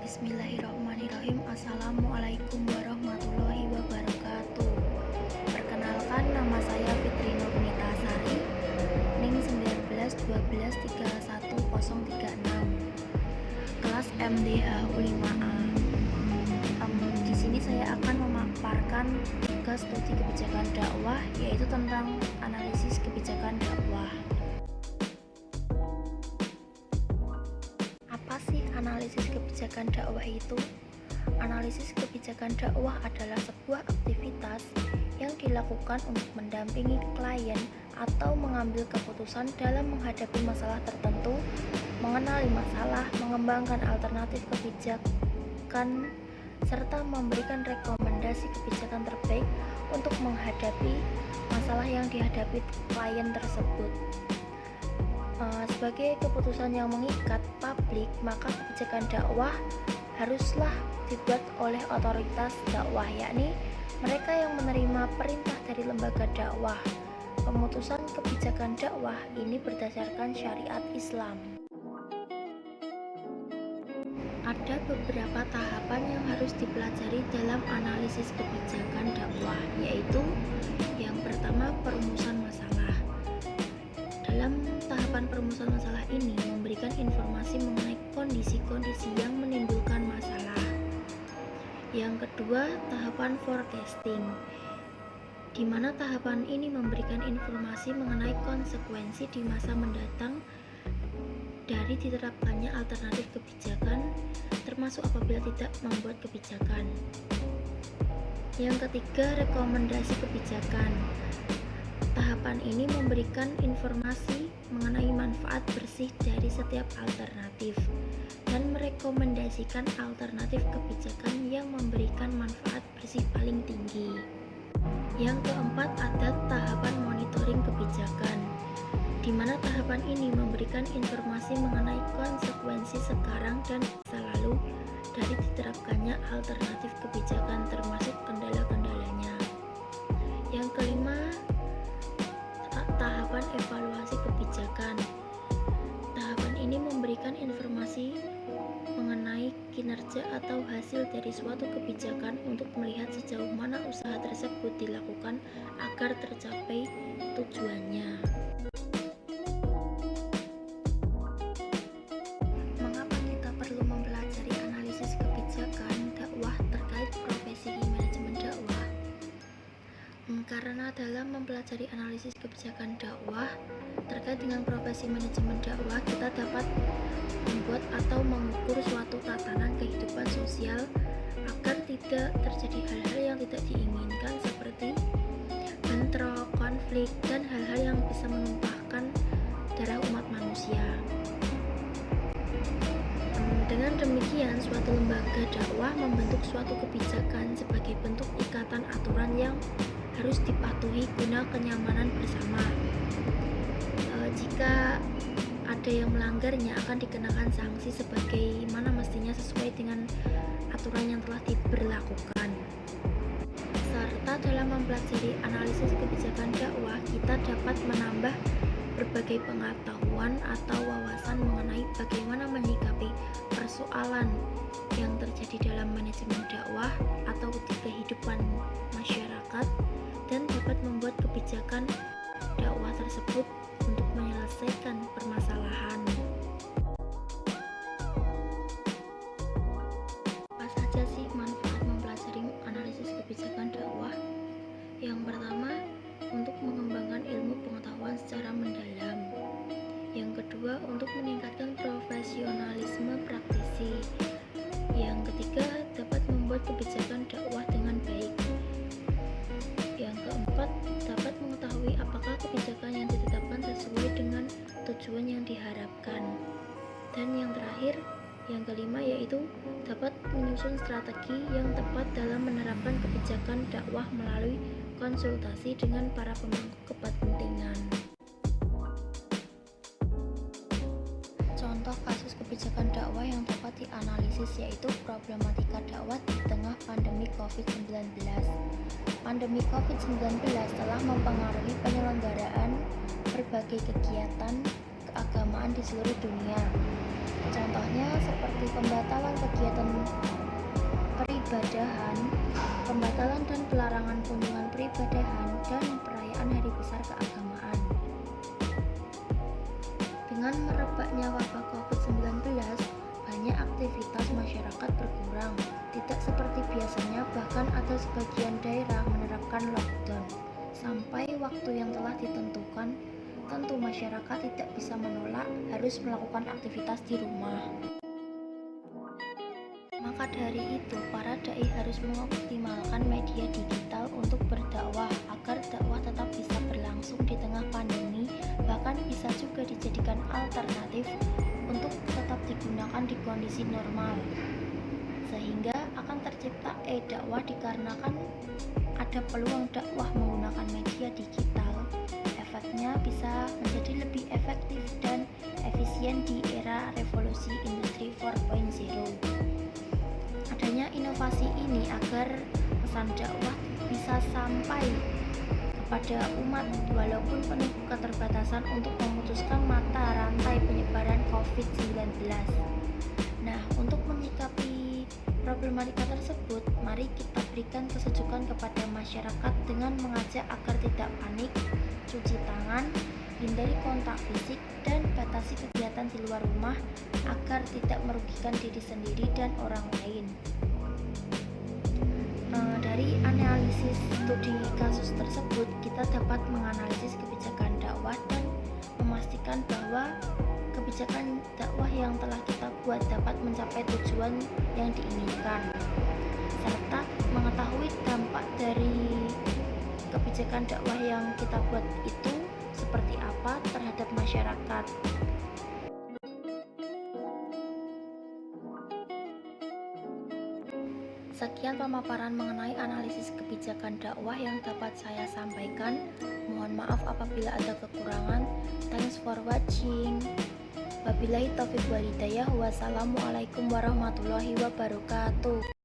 Bismillahirrahmanirrahim. Assalamualaikum warahmatullahi wabarakatuh. Perkenalkan, nama saya Fitri Nurnita Sari, NIM 191231036, kelas MDHU 5A. Di sini saya akan memaparkan tugas studi kebijakan dakwah, yaitu tentang analisis kebijakan dakwah. Apa sih analisis kebijakan dakwah itu? Analisis kebijakan dakwah adalah sebuah aktivitas yang dilakukan untuk mendampingi klien atau mengambil keputusan dalam menghadapi masalah tertentu, mengenali masalah, mengembangkan alternatif kebijakan, serta memberikan rekomendasi kebijakan terbaik untuk menghadapi masalah yang dihadapi klien tersebut. Sebagai keputusan yang mengikat publik, maka kebijakan dakwah haruslah dibuat oleh otoritas dakwah, yakni mereka yang menerima perintah dari lembaga dakwah. Pemutusan kebijakan dakwah ini berdasarkan syariat Islam. Ada beberapa tahapan yang harus dipelajari dalam analisis kebijakan dakwah, yaitu yang pertama, perumusan masalah. Dalam tahapan perumusan masalah ini memberikan informasi mengenai kondisi-kondisi yang menimbulkan masalah. Yang kedua, tahapan forecasting, di mana tahapan ini memberikan informasi mengenai konsekuensi di masa mendatang dari diterapkannya alternatif kebijakan, termasuk apabila tidak membuat kebijakan. Yang ketiga, rekomendasi kebijakan. Tahapan ini memberikan informasi mengenai manfaat bersih dari setiap alternatif dan merekomendasikan alternatif kebijakan yang memberikan manfaat bersih paling tinggi. Yang keempat, ada tahapan monitoring kebijakan, di mana tahapan ini memberikan informasi mengenai konsekuensi sekarang dan masa lalu dari diterapkannya alternatif kebijakan, termasuk kendala-kendalanya. Yang kelima, tahapan evaluasi kebijakan. Tahapan ini memberikan informasi mengenai kinerja atau hasil dari suatu kebijakan untuk melihat sejauh mana usaha tersebut dilakukan agar tercapai tujuannya. Mengapa kita perlu mempelajari analisis kebijakan dakwah terkait profesi manajemen dakwah? Karena dalam mempelajari analisis kebijakan dakwah terkait dengan profesi manajemen dakwah, kita dapat membuat atau mengukur suatu tatanan kehidupan sosial agar tidak terjadi hal-hal yang tidak diinginkan seperti bentrok, konflik, dan hal-hal yang bisa menumpahkan darah umat manusia. Dengan demikian, suatu lembaga dakwah membentuk suatu kebijakan sebagai bentuk ikatan aturan yang harus dipatuhi guna kenyamanan bersama. Jika ada yang melanggarnya akan dikenakan sanksi sebagaimana mestinya sesuai dengan aturan yang telah diberlakukan. Serta dalam mempelajari analisis kebijakan dakwah, kita dapat menambah berbagai pengetahuan atau wawasan mengenai bagaimana menyikapi persoalan yang terjadi dalam manajemen dakwah atau di kehidupan masyarakat, dan dapat membuat kebijakan dakwah tersebut untuk menyelesaikan permasalahan. Apa saja sih manfaat mempelajari analisis kebijakan dakwah? Yang pertama, untuk mengembangkan ilmu pengetahuan secara mendalam. Yang kedua, untuk meningkatkan profesionalisme praktisi. Yang ketiga, dapat membuat kebijakan dakwah dengan baik. Yang keempat, dapat mengetahui apakah kebijakan yang ditetapkan sesuai dengan tujuan yang diharapkan. Dan yang terakhir, yang kelima, yaitu dapat menyusun strategi yang tepat dalam menerapkan kebijakan dakwah melalui konsultasi dengan para pemangku kepentingan. Contoh kasus kebijakan dakwah yang dapat dianalisis yaitu problematika dakwah di tengah pandemi COVID-19. Pandemi COVID-19 telah mempengaruhi penyelenggaraan berbagai kegiatan keagamaan di seluruh dunia. Contohnya seperti pembatalan kegiatan peribadahan, pembatalan dan pelarangan kunjungan peribadahan, dan perayaan hari besar keagamaan. Dengan merebaknya wabah COVID-19, banyak aktivitas masyarakat berkurang, tidak seperti biasanya, bahkan ada sebagian daerah menerapkan lockdown. Sampai waktu yang telah ditentukan, tentu masyarakat tidak bisa menolak harus melakukan aktivitas di rumah. Maka dari itu, para dai harus mengoptimalkan media digital untuk berdakwah agar dakwah tetap bisa berlangsung di tengah pandemi, bahkan bisa juga dijadikan alternatif untuk tetap digunakan di kondisi normal. Sehingga akan tercipta e-dakwah dikarenakan ada peluang dakwah menggunakan media digital. Efeknya bisa menjadi lebih efektif dan efisien di era revolusi industri 4.0. Adanya inovasi ini agar pesan dakwah bisa sampai kepada umat walaupun penuh keterbatasan untuk memutuskan mata rantai penyebaran COVID-19. Nah, untuk menyikapi problematika tersebut, mari kita berikan kesejukan kepada masyarakat dengan mengajak agar tidak panik, cuci tangan, hindari kontak fisik, dan batasi kegiatan di luar rumah agar tidak merugikan diri sendiri dan orang lain. Dari analisis studi kasus tersebut, kita dapat menganalisis kebijakan dakwah dan memastikan bahwa kebijakan dakwah yang telah kita buat dapat mencapai tujuan yang diinginkan, serta mengetahui dampak dari kebijakan dakwah yang kita buat itu seperti apa terhadap masyarakat. Sekian pemaparan mengenai analisis kebijakan dakwah yang dapat saya sampaikan. Mohon maaf apabila ada kekurangan. Thanks for watching. Wabillahi taufiq wal hidayah. Wassalamualaikum warahmatullahi wabarakatuh.